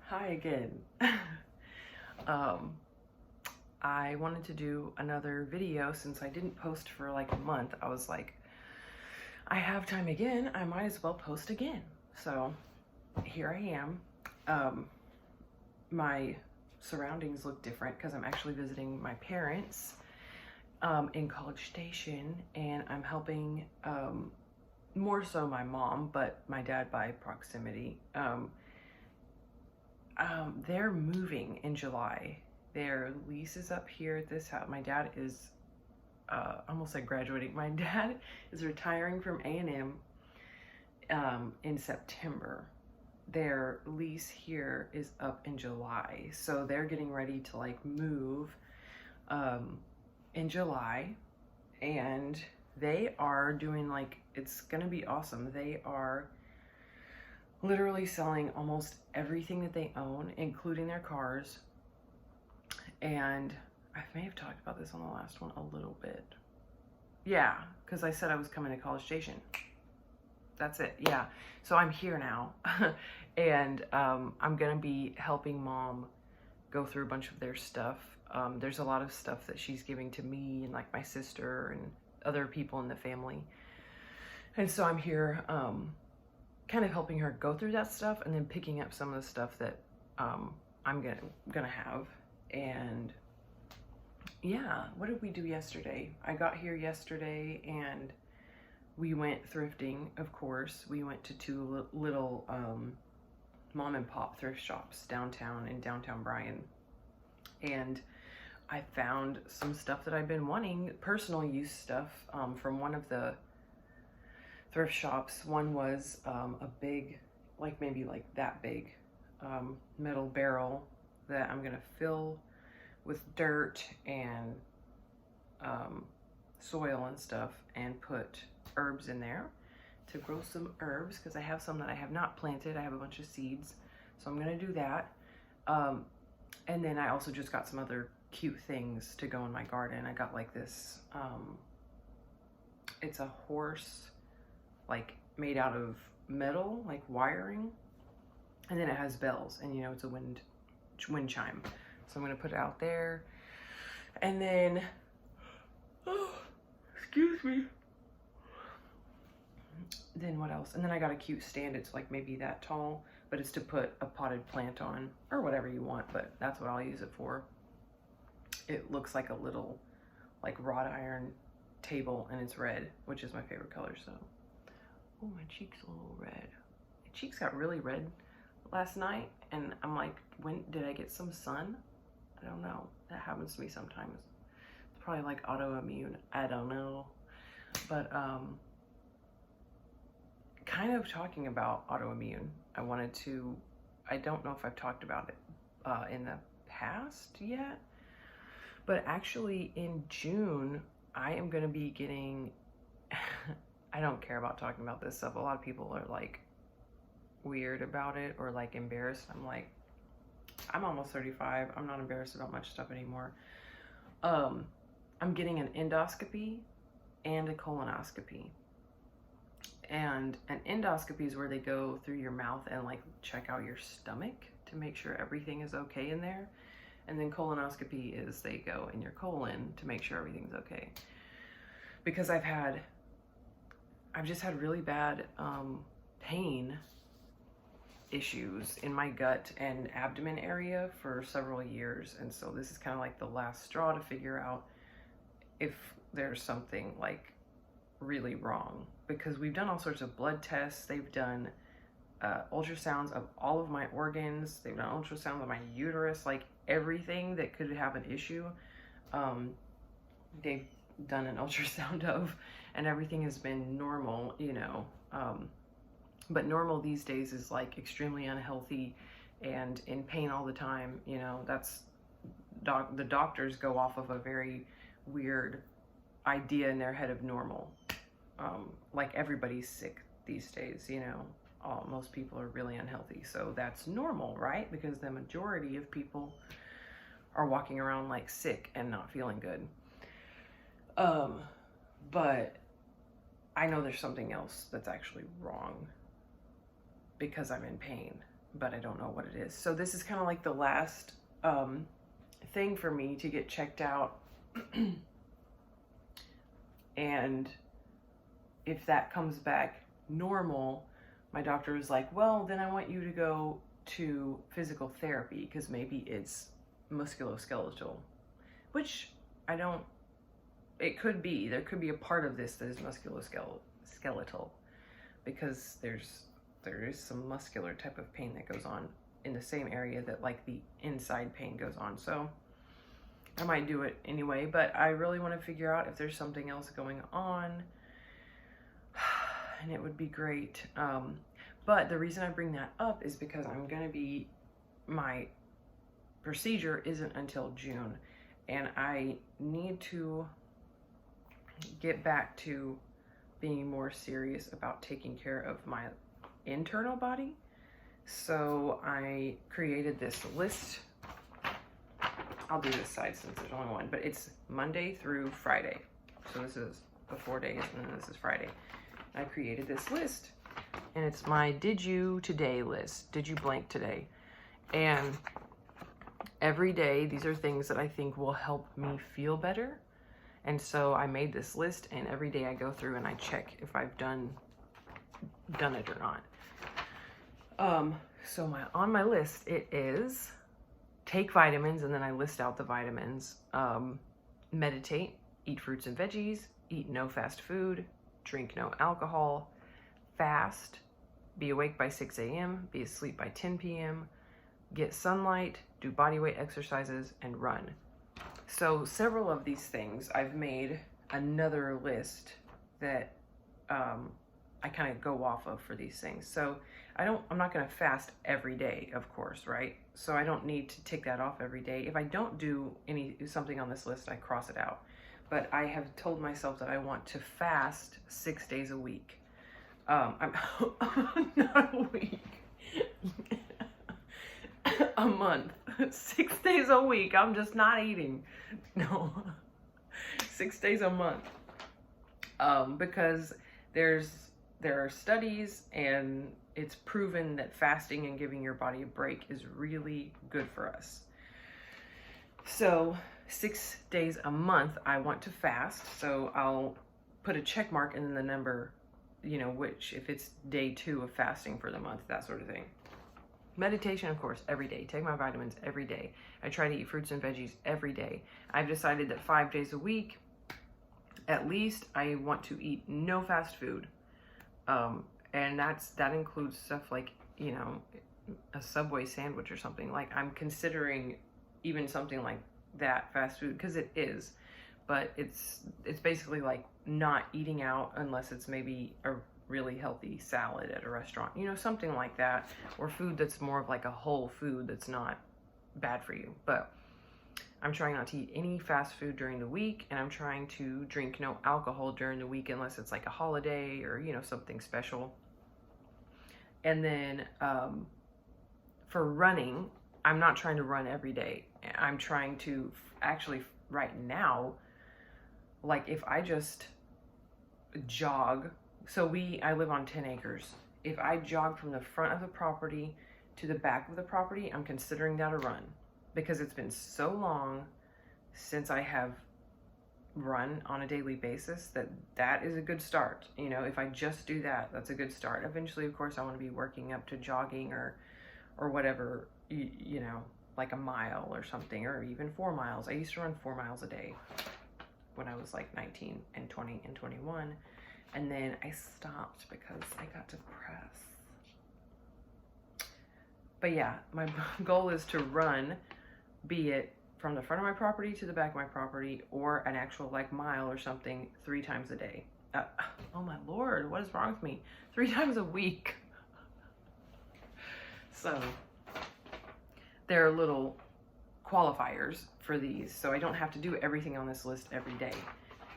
Hi again. I wanted to do another video since I didn't post for like a month. I was like, I have time again, I might as well post again. So here I am. My surroundings look different because I'm actually visiting my parents in College Station, and I'm helping more so my mom, but my dad by proximity. They're moving in July. Their lease is up here at this house. My dad is almost like graduating. My dad is retiring from A&M in September. Their lease here is up in July, so they're getting ready to like move in July, and they are doing like, it's gonna be awesome. They are literally selling almost everything that they own, including their cars. And I may have talked about this on the last one a little bit. Yeah, because I said I was coming to College Station. That's it. Yeah. So I'm here now. And I'm going to be helping mom go through a bunch of their stuff. There's a lot of stuff that she's giving to me and like my sister and other people in the family. And so I'm here kind of helping her go through that stuff and then picking up some of the stuff that I'm gonna have. And yeah, what did we do yesterday? I got here yesterday and we went thrifting, of course. We went to two little mom and pop thrift shops downtown in downtown Bryan. And I found some stuff that I've been wanting, personal use stuff from one of the thrift shops. One was a big, like maybe like that big metal barrel that I'm gonna fill with dirt and soil and stuff and put herbs in there to grow some herbs, because I have some that I have not planted. I have a bunch of seeds, so I'm gonna do that. And then I also just got some other cute things to go in my garden. I got like this, it's a horse, like made out of metal, like wiring, and then it has bells, and you know, it's a wind chime. So I'm gonna put it out there. And then, oh, excuse me. Then what else? And then I got a cute stand. It's like maybe that tall, but it's to put a potted plant on or whatever you want, but that's what I'll use it for. It looks like a little like wrought iron table, and it's red, which is my favorite color. So, oh, my cheek's a little red. My cheeks got really red last night, and I'm like, when did I get some sun? I don't know. That happens to me sometimes. It's probably like autoimmune. I don't know. But kind of talking about autoimmune, I don't know if I've talked about it in the past yet, but actually in June, I am going to be getting, I don't care about talking about this stuff. A lot of people are like weird about it or like embarrassed. I'm like, I'm almost 35. I'm not embarrassed about much stuff anymore. I'm getting an endoscopy and a colonoscopy. And an endoscopy is where they go through your mouth and like check out your stomach to make sure everything is okay in there. And then colonoscopy is they go in your colon to make sure everything's okay. Because I've just had really bad pain issues in my gut and abdomen area for several years, and so this is kind of like the last straw to figure out if there's something like really wrong, because we've done all sorts of blood tests. They've done ultrasounds of all of my organs. They've done ultrasounds of my uterus, like everything that could have an issue. They've done an ultrasound of, and everything has been normal, you know. But normal these days is like extremely unhealthy and in pain all the time. You know, that's the doctors go off of a very weird idea in their head of normal. Like everybody's sick these days, you know. Most people are really unhealthy, so that's normal, right? Because the majority of people are walking around like sick and not feeling good. But I know there's something else that's actually wrong, because I'm in pain. but I don't know what it is. So this is kind of like the last thing for me to get checked out. And if that comes back normal, my doctor was like, well, then I want you to go to physical therapy because maybe it's musculoskeletal, which I don't, it could be. There could be a part of this that is musculoskeletal because there is some muscular type of pain that goes on in the same area that like the inside pain goes on. So I might do it anyway, but I really want to figure out if there's something else going on, and it would be great. But the reason I bring that up is because my procedure isn't until June, and I need to get back to being more serious about taking care of my internal body. So I created this list. I'll do this side since there's only one, but it's Monday through Friday. So this is the 4 days, and then this is Friday. I created this list, and it's my Did You Today list. Did you blank today? And every day, these are things that I think will help me feel better. And so I made this list, and every day I go through and I check if I've done it or not. So on my list, it is take vitamins, and then I list out the vitamins. Meditate, eat fruits and veggies, eat no fast food, drink no alcohol, fast, be awake by 6 a.m., be asleep by 10 p.m., get sunlight, do body weight exercises, and run. So several of these things, I've made another list that I kind of go off of for these things. So I'm not going to fast every day, of course, right? So I don't need to tick that off every day. If I don't do something on this list, I cross it out. But I have told myself that I want to fast 6 days a week. I'm not a week. A month. 6 days a week. I'm just not eating. No. 6 days a month. Because there are studies, and it's proven that fasting and giving your body a break is really good for us. So 6 days a month I want to fast. So I'll put a check mark and then the number, which, if it's day 2 of fasting for the month, that sort of thing. Meditation, of course, every day. Take my vitamins every day. I try to eat fruits and veggies every day. I've decided that 5 days a week, at least, I want to eat no fast food. And that includes stuff like, a Subway sandwich or something. Like, I'm considering even something like that fast food, because it is. But it's basically like not eating out unless it's maybe a really healthy salad at a restaurant, something like that, or food that's more of like a whole food that's not bad for you. But I'm trying not to eat any fast food during the week, and I'm trying to drink no alcohol during the week unless it's like a holiday or, something special. And then for running, I'm not trying to run every day. I'm trying to actually, right now, like if I just jog, I live on 10 acres. If I jog from the front of the property to the back of the property, I'm considering that a run, because it's been so long since I have run on a daily basis that is a good start. If I just do that, that's a good start. Eventually, of course, I want to be working up to jogging or whatever, like a mile or something, or even 4 miles. I used to run 4 miles a day when I was like 19 and 20 and 21. And then I stopped because I got depressed. But yeah, my goal is to run, be it from the front of my property to the back of my property, or an actual like mile or something 3 times a day. Oh my Lord, what is wrong with me? 3 times a week. So there are little qualifiers for these, so I don't have to do everything on this list every day.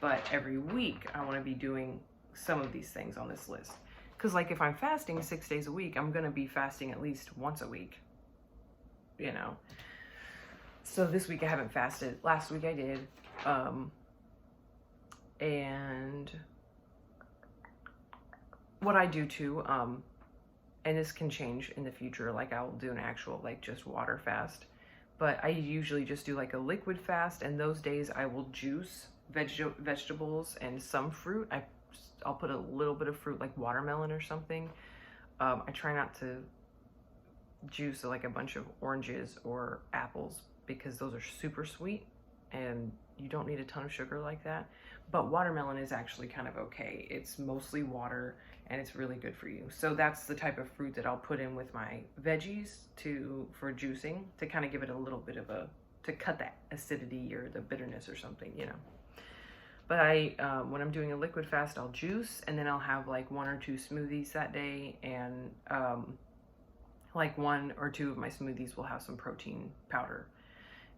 But every week I want to be doing some of these things on this list. Because like if I'm fasting 6 days a week, I'm going to be fasting at least once a week. So this week I haven't fasted. Last week I did. And what I do too, and this can change in the future. Like I'll do an actual like just water fast, but I usually just do like a liquid fast, and those days I will juice vegetables and some fruit. I'll put a little bit of fruit like watermelon or something. I try not to juice like a bunch of oranges or apples because those are super sweet and you don't need a ton of sugar like that. But watermelon is actually kind of okay. It's mostly water and it's really good for you. So that's the type of fruit that I'll put in with my veggies for juicing, to kind of give it a little bit of to cut that acidity or the bitterness or something, you know. But when I'm doing a liquid fast, I'll juice, and then I'll have like 1 or 2 smoothies that day, and like 1 or 2 of my smoothies will have some protein powder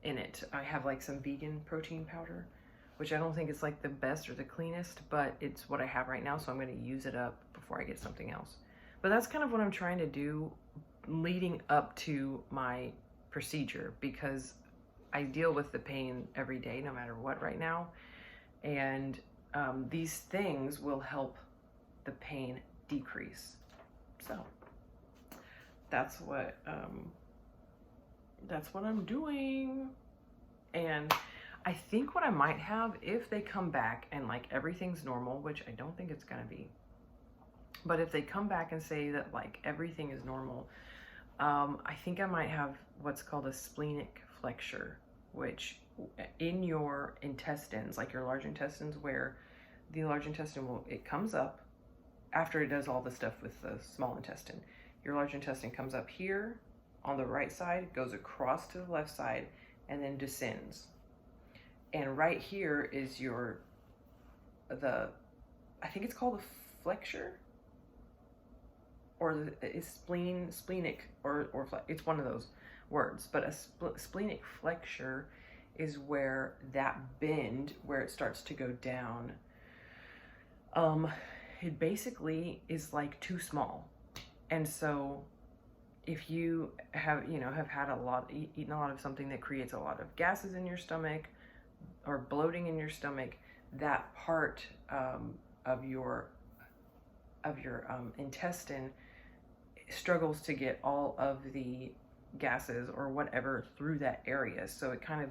in it. I have like some vegan protein powder, which I don't think is like the best or the cleanest, but it's what I have right now, so I'm going to use it up before I get something else. But that's kind of what I'm trying to do leading up to my procedure, because I deal with the pain every day no matter what right now, and these things will help the pain decrease. So that's what I'm doing. And I think what I might have, if they come back and like everything's normal, which I don't think it's gonna be, but if they come back and say that like everything is normal, I think I might have what's called a splenic flexure, which in your intestines, like your large intestines, where the large intestine it comes up after it does all the stuff with the small intestine. Your large intestine comes up here on the right side, goes across to the left side, and then descends. And right here is I think it's called a flexure, or is splenic, or it's one of those words. But a splenic flexure is where that bend, where it starts to go down, it basically is like too small. And so if you have, have had eaten a lot of something that creates a lot of gases in your stomach or bloating in your stomach, that part of your intestine struggles to get all of the gases or whatever through that area. So it kind of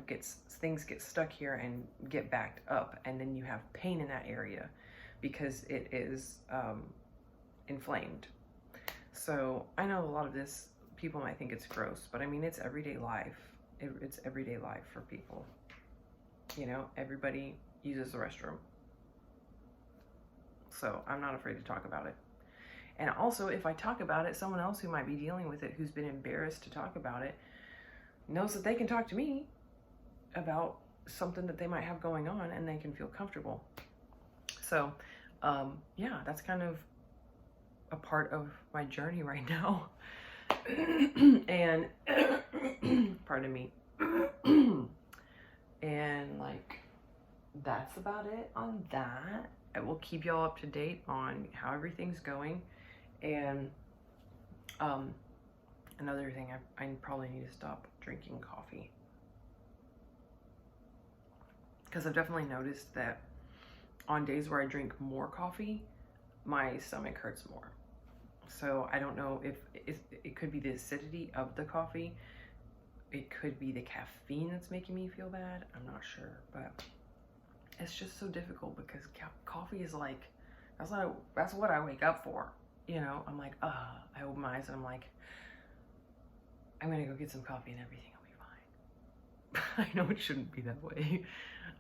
things get stuck here and get backed up, and then you have pain in that area because it is inflamed. So I know a lot of this, people might think it's gross, but I mean, it's everyday life. It's everyday life for people. Everybody uses the restroom. So I'm not afraid to talk about it. And also, if I talk about it, someone else who might be dealing with it, who's been embarrassed to talk about it, knows that they can talk to me about something that they might have going on, and they can feel comfortable. So, yeah, that's kind of a part of my journey right now. And, pardon me. And, like, that's about it on that. I will keep y'all up to date on how everything's going. And another thing, I probably need to stop drinking coffee, because I've definitely noticed that on days where I drink more coffee, my stomach hurts more. So I don't know if it could be the acidity of the coffee. It could be the caffeine that's making me feel bad. I'm not sure, but it's just so difficult because coffee is like, that's what I wake up for. I'm like, I open my eyes and I'm like, I'm gonna go get some coffee and everything will be fine. I know it shouldn't be that way,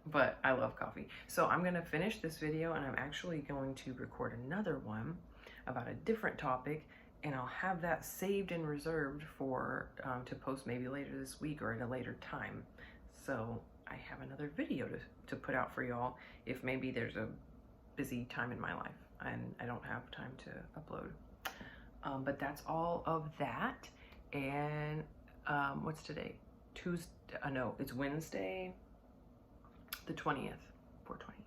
but I love coffee. So I'm gonna finish this video, and I'm actually going to record another one about a different topic, and I'll have that saved and reserved for to post maybe later this week or at a later time. So I have another video to put out for y'all if maybe there's a busy time in my life and I don't have time to upload. But that's all of that. And what's today? Tuesday? No, it's Wednesday, the 20th, 4/20.